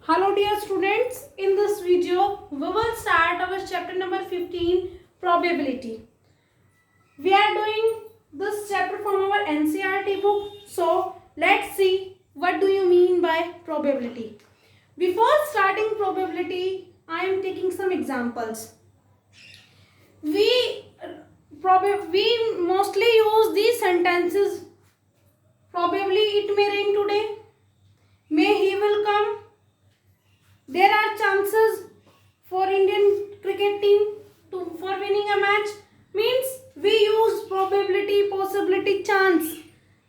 Hello dear students, in this video we will start our chapter number 15, probability. We are doing this chapter from our NCERT book. So let's see what do you mean by probability. Before starting probability, I am taking some examples. We mostly use these sentences. Probably it may rain today. May he will come. There are chances for Indian cricket team for winning a match. Means we use probability, possibility, chance.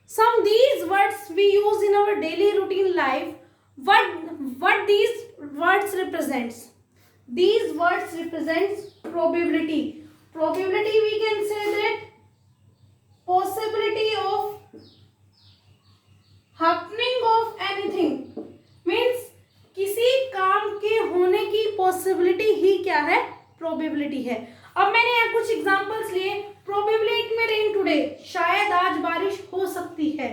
Some these words we use in our daily routine life. What these words represents? These words represents probability. Probability we can say that possibility of happening of anything means किसी काम के होने की possibility ही क्या है? Probability है. अब मैंने यहाँ कुछ एग्जांपल्स लिए. प्रोबेबली इट में रेन टुडे, शायद आज बारिश हो सकती है.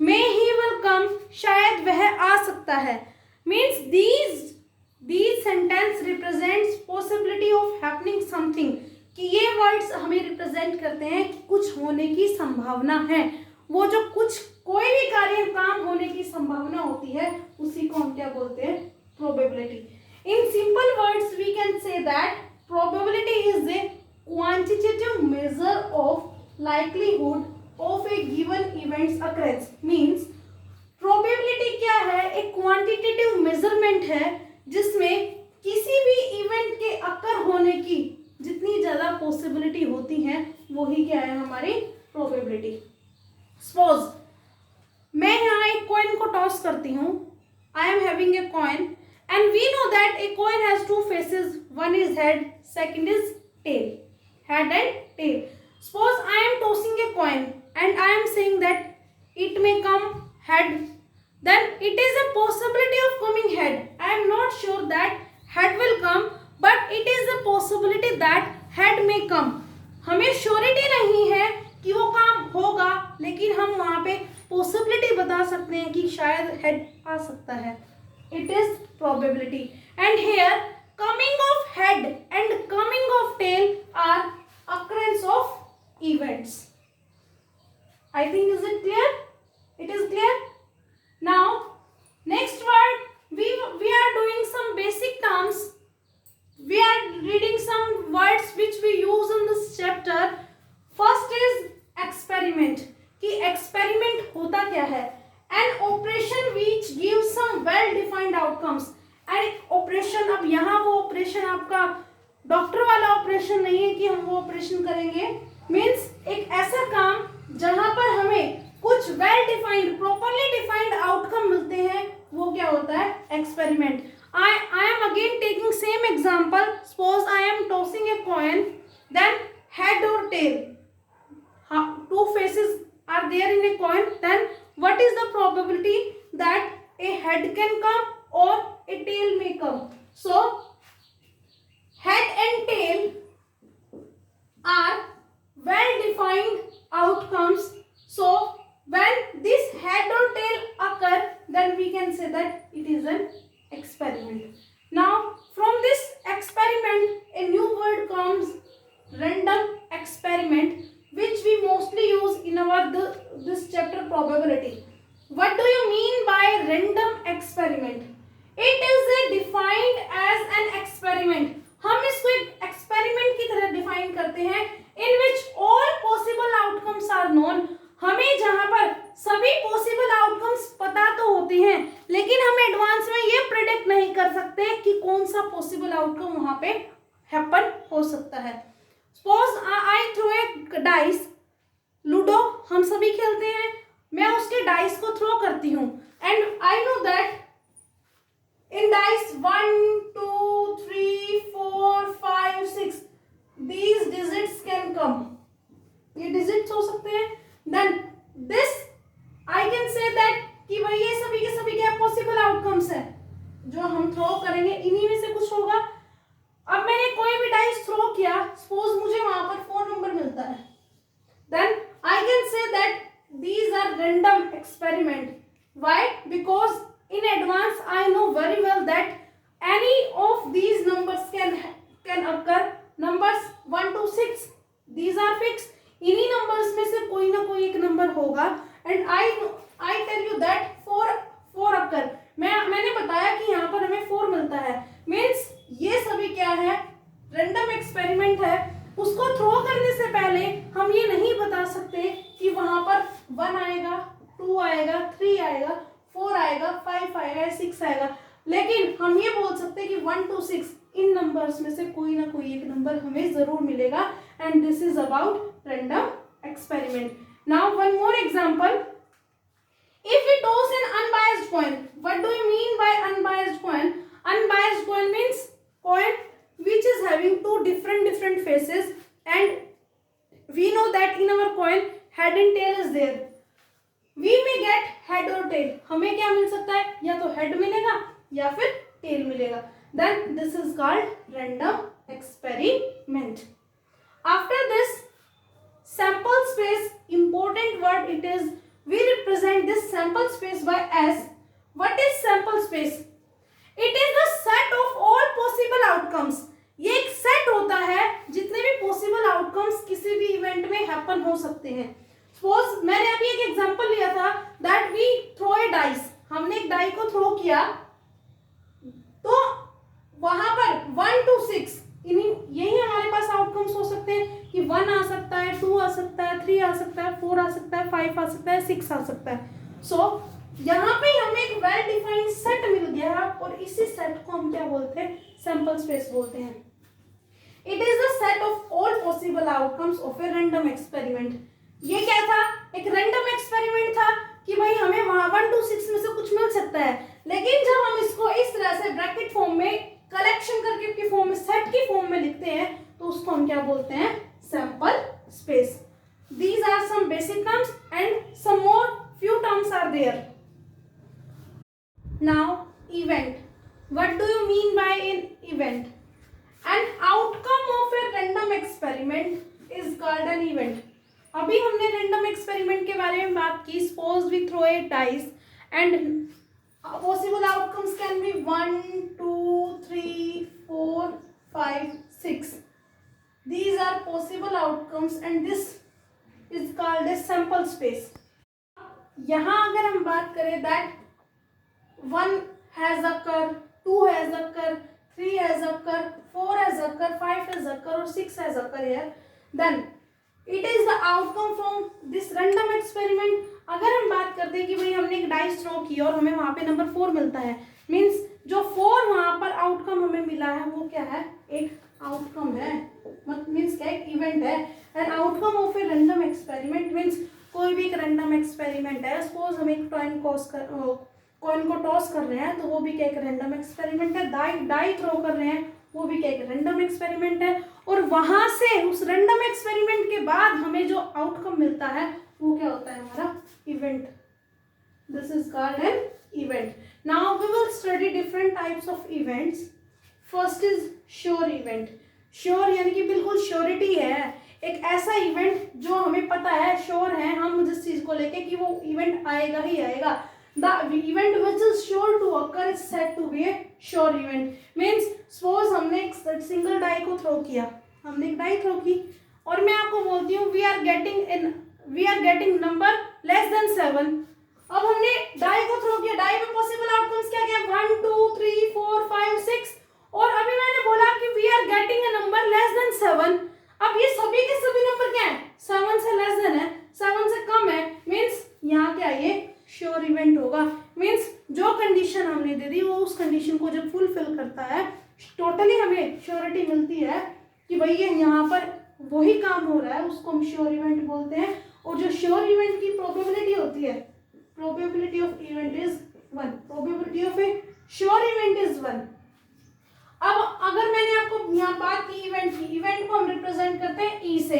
मे ही विल कम, शायद वह आ सकता है. Means these sentence represents possibility of happening something. कि ये वर्ड्स हमें रिप्रेजेंट करते हैं कि कुछ होने की संभावना है. वो जो कुछ कोई भी कार्य काम होने की संभावना होती है उसी को हम क्या बोलते हैं? Probability. In simple words we can say that probability is a quantitative measure of likelihood of a given events occurrence. Means probability क्या है? एक क्वांटिटेटिव मेजरमेंट है जिसमें किसी भी इवेंट के अकर होने की जितनी ज्यादा पॉसिबिलिटी होती है वो ही क्या है? हमारी प्रोबेबिलिटी. सपोज मैं यहाँ एक कॉइन को टॉस करती हूँ. I am having a coin and we know that a coin has two faces. One is head, second is tail. Head and tail. Suppose I am tossing a coin and I am saying that it may come head, then it is a possibility of coming head. I am not sure that head will come, but it is a possibility that head may come. हमें surety नहीं है कि वो काम होगा, लेकिन हम वहाँ पे पॉसिबिलिटी बता सकते हैं कि शायद हेड आ सकता है. It is probability. And here coming of head and coming of tail are occurrence of events. I think is it clear? It is clear. Now next word we are doing some basic terms. We are reading some words which we use in this chapter. First is experiment. कि experiment होता क्या है? An operation which gives some well defined outcomes. And operation, अब यहाँ वो operation आपका doctor वाला operation नहीं है कि हम वो ऑपरेशन करेंगे. मीन्स एक ऐसा काम जहां पर हमें कुछ well defined, properly defined outcome मिलते हैं, वो क्या होता है? Experiment. I am again taking same example. Suppose I am tossing a coin, then head or tail. Two faces are there in a coin. Then what is the probability that a head can come or a tail may come? So head and tail are well defined outcomes. So when this head or tail occur, then we can say that it is an experiment. Now from this experiment a new word comes, random experiment, which we mostly use in our this chapter probability. What do you mean by random experiment? It is a defined as an experiment. हम इसको एक experiment की तरह define करते हैं. In which all possible outcomes are known. हमें जहां पर सभी पॉसिबल आउटकम्स पता तो होते हैं, लेकिन हम एडवांस में ये प्रेडिक्ट नहीं कर सकते कि कौन सा पॉसिबल आउटकम वहां पे हैपन हो सकता है. Suppose I throw a dice. Ludo हम सभी खेलते हैं. मैं उसके डाइस को थ्रो करती हूँ and I know that in dice 1 2 3 4 5 6 these digits can come. ये digits हो सकते हैं. then this I can say that कि भाई ये सभी के सभी क्या possible outcomes है जो हम थ्रो करेंगे, इन्हीं में से कुछ होगा. अब मैंने कोई भी डाइस थ्रो किया, सपोज मुझे वहां पर 4 नंबर मिलता है, then I can say that these are random experiment. Why? Because in advance I know 6 आएगा, लेकिन हम ये बोल सकते हैं कि 1 to 6 इन नंबर्स में से कोई ना कोई एक नंबर हमें जरूर मिलेगा, and this is about random experiment. Now one more example. If we toss an unbiased coin, what do you mean by unbiased coin? Unbiased coin means coin which is having two different faces, and we know that in our coin head and tail is there. We may get head or tail. हमें क्या मिल सकता है, या तो head मिलेगा या फिर tail मिलेगा. Then this is called random experiment. After this, sample space, important word it is. We represent this sample space by S. What is sample space? It is the set of all possible outcomes. ये एक set होता है जितने भी possible outcomes किसी भी event में happen हो सकते हैं. सपोज मैंने अभी एक एग्जांपल लिया था that we throw a dice. हमने एक डाई को थ्रो किया तो वहां पर 1 to 6 यही हमारे पास आउटकम्स हो सकते हैं कि 1 आ सकता है, 2 आ सकता है, 3 आ सकता है, 4 आ सकता है, 5 आ सकता है, 6 आ सकता है. सो यहाँ पे हमें एक वेल डिफाइंड सेट मिल गया और इसी सेट को हम क्या बोलते हैं, सैंपल स्पेस बोलते हैं. It is the set of all possible outcomes of a random experiment. ये क्या था, एक रैंडम एक्सपेरिमेंट था कि भाई हमें वहां 1 to 6 में से कुछ मिल सकता है, लेकिन जब हम इसको इस तरह से ब्रैकेट फॉर्म में कलेक्शन करके की फॉर्म में सेट की फॉर्म में लिखते हैं तो उसको हम क्या बोलते हैं, sample space. These are some basic terms and some more few terms are there. Now event. What do you mean by an event? An outcome of a random experiment is called an event. अभी हमने random experiment के बारे में बात की. Suppose we throw a dice and possible outcomes can be 1, 2, 3, 4, 5, 6. These are possible outcomes and this is called a sample space. यहाँ अगर हम बात करें that 1 has occur, 2 has occur, 3 has occur, 4 has occur, 5 has occur और 6 has occur here, then it is the outcome from this random experiment. अगर हम बात करते हैं कि भाई हमने एक डाइस थ्रो की और हमें वहां पे नंबर 4 मिलता है, मीन्स जो 4 वहां पर आउटकम हमें मिला है वो क्या है, एक आउटकम है, मीन्स क्या, एक इवेंट है. And outcome of a random experiment means कोई भी एक रैंडम एक्सपेरिमेंट है. सपोज हम एक कॉइन को टॉस कर रहे हैं तो वो भी क्या एक रैंडम एक्सपेरिमेंट है. डाई थ्रो कर रहे हैं वो भी क्या एक रैंडम एक्सपेरिमेंट है. और वहां से उस रैंडम एक्सपेरिमेंट के बाद हमें जो आउटकम मिलता है वो क्या होता है, हमारा event. This is called an event. Now we will study different types of events. First is sure event. Sure यानी कि बिल्कुल श्योरिटी है, एक ऐसा इवेंट जो हमें पता है, श्योर है हम जिस चीज को लेके कि वो इवेंट आएगा ही आएगा. The event which is sure to occur is said to be a sure event. Means suppose हमने एक सिंगल डाई को थ्रो किया, हमने एक डाई थ्रो की और मैं आपको बोलती हूँ we are getting number less than 7. अब हमने डाई को थ्रो किया, डाई में पॉसिबल आउटकम्स क्या क्या, 1, 2, 3, 4, 5, 6 और अभी मैंने बोला कि we are getting a number less than 7. अब ये सभी के सभी नंबर क्या है, 7 से लेस देन है, 7 से कम है, मीन्स यहाँ क्या ये श्योर इवेंट होगा. मीन्स जो कंडीशन हमने दे दी वो उस कंडीशन को जब फुलफिल करता है, टोटली हमें श्योरिटी मिलती है कि भाई ये यहाँ पर वही काम हो रहा है, उसको हम श्योर इवेंट बोलते हैं. और जो श्योर इवेंट की प्रोबेबिलिटी होती है, probability of event is 1, probability of A sure event is 1. अब अगर मैंने आपको यहाँ बात की इवेंट की, इवेंट को हम रिप्रेजेंट करते हैं ई से.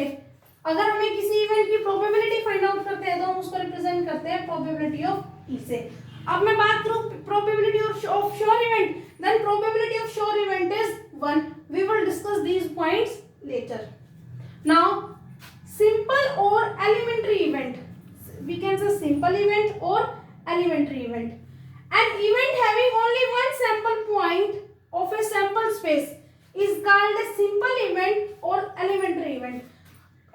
अगर हमें किसी इवेंट की प्रोबेबिलिटी फाइंड आउट करते हैं तो हम उसको रिप्रेजेंट करते हैं प्रोबेबिलिटी ऑफ ई से. अब मैं बात करूँ probability of sure event, then probability of sure event is 1. We will discuss these points later. Now simple और elementary event, we can say simple event और elementary event. An event having only one sample point of a sample space is called a simple event or elementary event.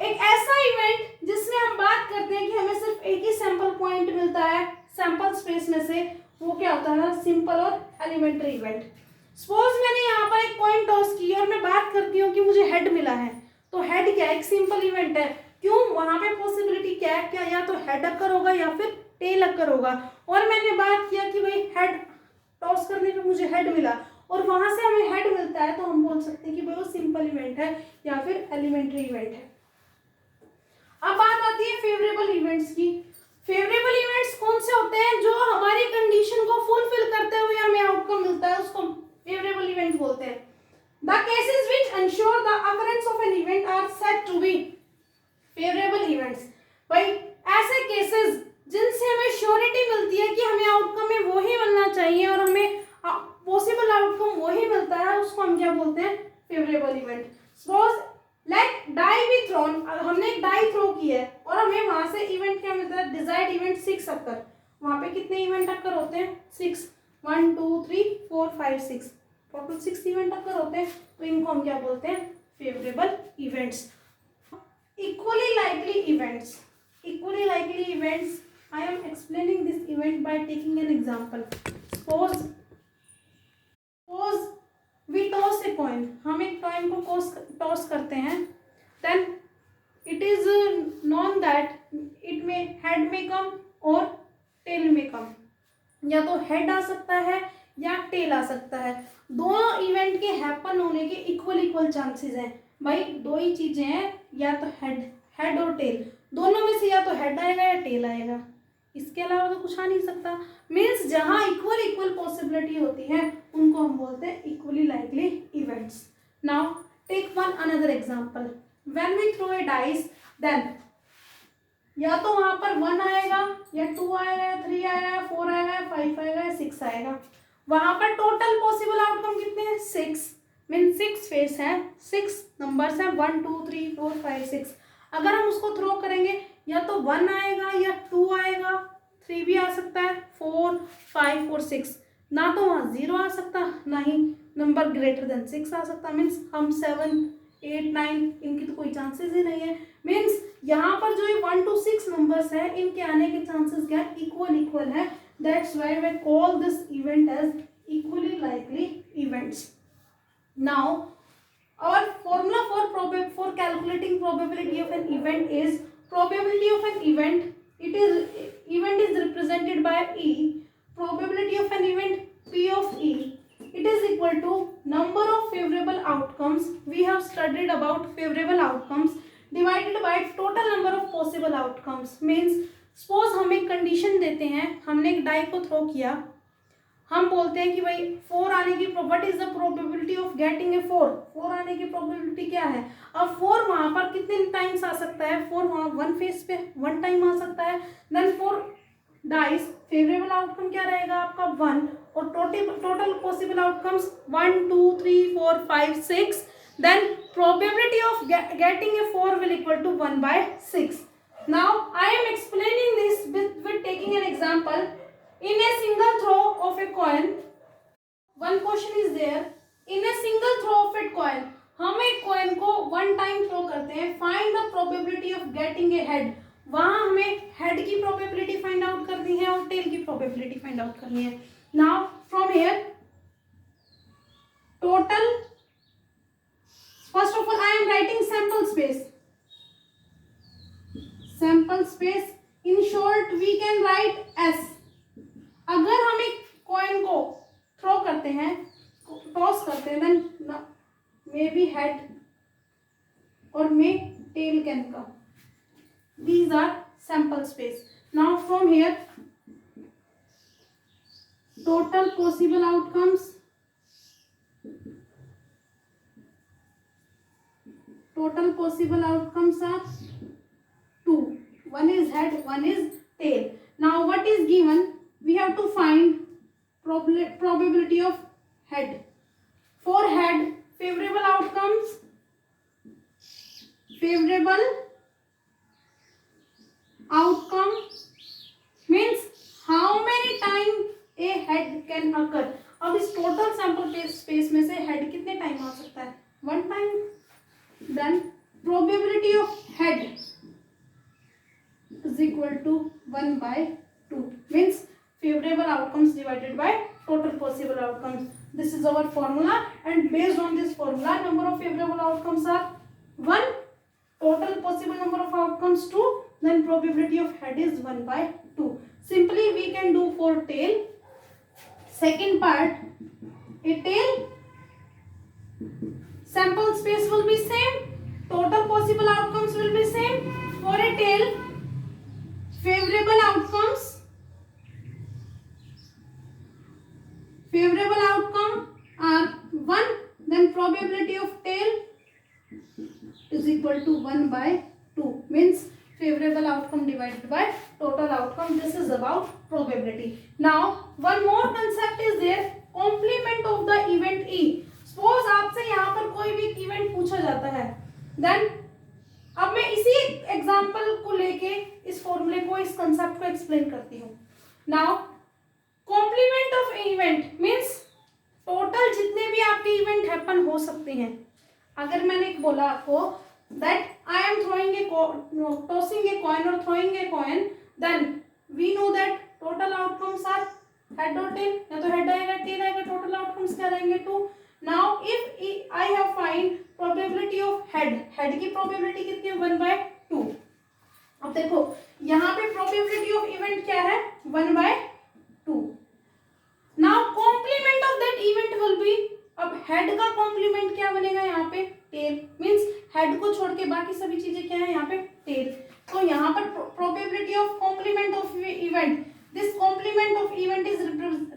एक ऐसा event जिसमें हम बात करते हैं कि हमें सिर्फ एक ही सैंपल पॉइंट मिलता है सैंपल स्पेस में से, वो क्या होता है, सिंपल और एलिमेंट्री इवेंट. सपोज मैंने यहाँ पर एक कॉइन टॉस की और मैं बात करती हूँ कि मुझे हेड मिला है, तो हेड क्या है, एक सिंपल इवेंट है. क्यों, वहां पे पॉसिबिलिटी क्या है, क्या या तो हेड अकर होगा या फिर टेल अकर होगा. और मैंने बात किया कि भाई हेड टॉस तो हम बोल सकते हैं कि भाई वो सिंपल इवेंट है या फिर एलिमेंट्री इवेंट है। अब बात आती है फेवरेबल इवेंट्स की। फेवरेबल इवेंट्स कौन से होते हैं? जो हमारी कंडीशन को फुलफिल करते हुए हमें आउटकम मिलता है, उसको फेवरेबल इवेंट्स बोलते हैं। The cases which ensure the occurrence of an event are said to be favourable events. भाई ऐसे केसेस जिनसे हमें श्योरिटी मिलती है कि हमें आउटकम में वो ही मिलना चाहिए और हमें पॉसिबल आउटकम वो ही मिलता है, उसको हम क्या बोलते हैं? Favourable event. Suppose like die be thrown, हमने एक डाई थ्रो की है और हमें वहां से इवेंट क्या मिलता है? डिजायर्ड इवेंट 6 अकर। वहां पे कितने इवेंट अकर होते हैं? 6, 1 2 3 4 5 6, टोटल 6 इवेंट अकर होते हैं। तो इनको हम क्या बोलते हैं? Favourable events. Equally likely events. Equally likely events, I am explaining this event by taking an example. Suppose we toss a coin. हम एक कॉइन को टॉस करते हैं, then it is known that it may head may come और tail may come. या तो head आ सकता है या टेल आ सकता है। दोनों इवेंट के हैपन होने के इक्वल चांसेस हैं। भाई दो ही चीजें हैं, या तो हेड और टेल, दोनों में से या तो हेड आएगा या टेल आएगा, इसके अलावा तो कुछ आ नहीं सकता। मीन्स जहां इक्वल पॉसिबिलिटी होती है उनको हम बोलते हैं equally likely events. Now take one another example. When we throw a dice, then या तो वहां पर 1 आएगा या 2 आएगा या 3 आएगा, 4 आएगा, 5 आएगा या 6 आएगा। वहां पर टोटल पॉसिबल आउटकम कितने हैं? 6। मीन 6 फेस है, 6 नंबर्स हैं, 1 2 3 4 5 6। अगर हम उसको थ्रो करेंगे या तो 1 आएगा या 2 आएगा, 3 भी आ सकता है, 4 5 और 6। ना तो वहाँ 0 आ सकता, ना ही नंबर ग्रेटर देन 6 आ सकता। मीन्स हम 7 8 9 इनकी तो कोई चांसेस ही नहीं है। मीन्स यहाँ पर जो ये 1 to 6 नंबर्स है, इनके आने के चांसेस क्या है? इक्वल है। That's why we call this event as equally likely events. Now our formula for calculating probability of an event is probability of an event, event is represented by E. Probability of an event P of E, it is equal to number of favorable outcomes, we have studied about favorable outcomes, divided by total number of possible outcomes. Means suppose हम एक condition देते हैं, हमने एक die को throw किया, हम बोलते हैं कि भाई 4 आने की what is the probability of getting a 4 आने की प्रोबेबिलिटी क्या है? अब 4 वहां पर कितने टाइम्स आ सकता है? 4 वहां 1 फेस पे 1 टाइम आ सकता है। देन 4 डाइस, फेवरेबल आउटकम क्या रहेगा आपका? 1। और total possible outcomes 1 2 3 4 5 6। Then probability of getting a 4 will equal to 1/6। Now I am explaining this with taking an example. In a single throw of a coin, one question is there. In a single throw of a coin, हम एक coin को 1 time throw करते हैं. Find the probability of getting a head. वहाँ हमें head की probability find out करनी है और tail की probability find out करनी है. Now from here, total. First of all, I am writing sample space. Sample space. In short, we can write S. अगर हम एक कॉइन को थ्रो करते हैं, टॉस करते हैं, देन मे बी हेड और may tail can come. These are sample space. Now from here total possible outcomes, are 2. One is head, one is tail. Now what is given? We have to find probability of head. For head, favorable outcomes, favorable outcome means how many times a head can occur. अब इस total sample space में से head कितने time आ सकता है? 1 time. Then probability of head is equal to 1/2 means favorable outcomes divided by total possible outcomes. This is our formula, and based on this formula, number of favorable outcomes are 1, total possible number of outcomes 2, then probability of head is 1/2. Simply we can do for tail. Second part, a tail sample space will be same, total possible outcomes will be same. For a tail, favorable outcome are 1, then probability of tail is equal to 1 by 2, means favorable outcome divided by total outcome. This is about probability. Now one more concept is there, complement of the event E. Suppose आपसे यहाँ पर कोई भी event पूछा जाता है, then अब मैं इसी एग्जाम्पल को लेके इस फॉर्मूले को, इस कंसेप्ट को एक्सप्लेन करती हूँ. Now complement of event means total जितने भी आपके इवेंट हैपन हो सकते हैं. अगर मैंने बोला आपको that I am throwing a tossing a coin और throwing a coin, then we know that total outcomes are head और टेल, या तो हेड आएगा टेल आएगा, टोटल आउटकम्स क्या रहेंगे 2. Now if I have find probability of head, head की probability कितनी है 1 by 2. अब देखो यहाँ पे प्रोबेबिलिटी ऑफ इवेंट क्या है 1 by 2. Now complement of that event will be, अब हेड का कॉम्प्लीमेंट क्या बनेगा यहाँ पे टेल, मींस हेड को छोड़ के बाकी सभी चीजें क्या है यहाँ पे टेल. तो यहाँ पर probability of complement of event, this complement of event is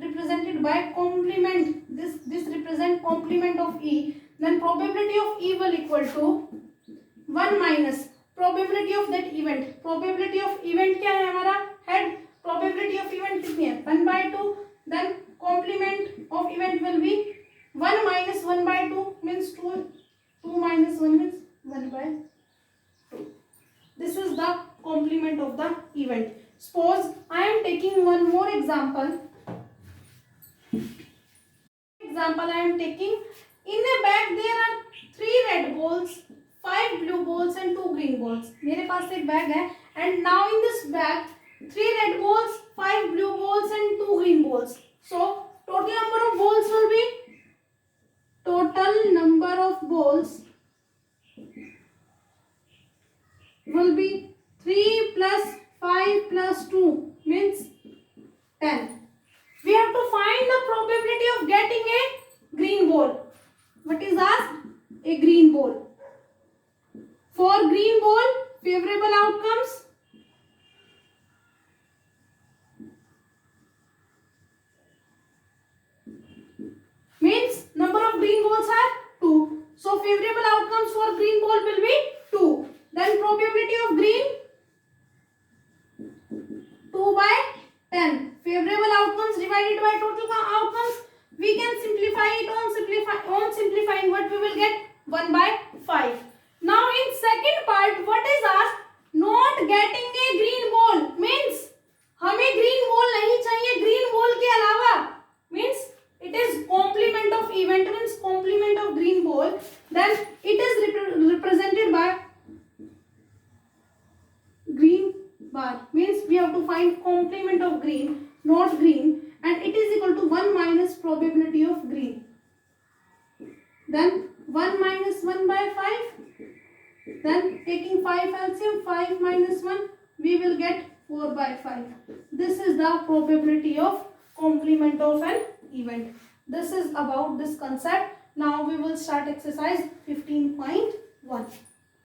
represented by complement, this represent complement of E, then probability of E will equal to 1 minus probability of that event. probability of event क्या है हमारा head, probability of event कितनी है 1 by 2, then complement of event will be 1 minus 1 by 2 means 2, 2 minus 1 means 1 by 2. This is the complement of the event. Suppose I am taking one more example. I am taking, in a bag there are 3 red balls, 5 blue balls and 2 green balls. मेरे पास एक bag है and now in this bag 3 red balls, 5 blue balls and 2 green balls. So total number of balls will be, total number of balls will be 3 plus 5 plus 2 means 10. We have to find the probability of getting a green ball. What is asked? A green ball. For green ball, favorable outcomes means number of green balls are 2. So favorable outcomes for green ball will be 2. Then probability of green 2 by 10. Favorable outcomes divided by total outcomes. We can simplify it on simplifying. What we will get 1 by 5. Now in second part, what is asked? Not getting a green ball means हमें green ball नहीं चाहिए. Green ball के अलावा means it is complement of event means complement of green ball. Then it is represented by green bar means we have to find complement of green, not green, and it is equal to 1 minus probability of green. Then 1 minus 1 by 5. Then taking 5 LCM, 5 minus 1, we will get 4 by 5. This is the probability of complement of an event. This is about this concept. Now we will start exercise 15.1.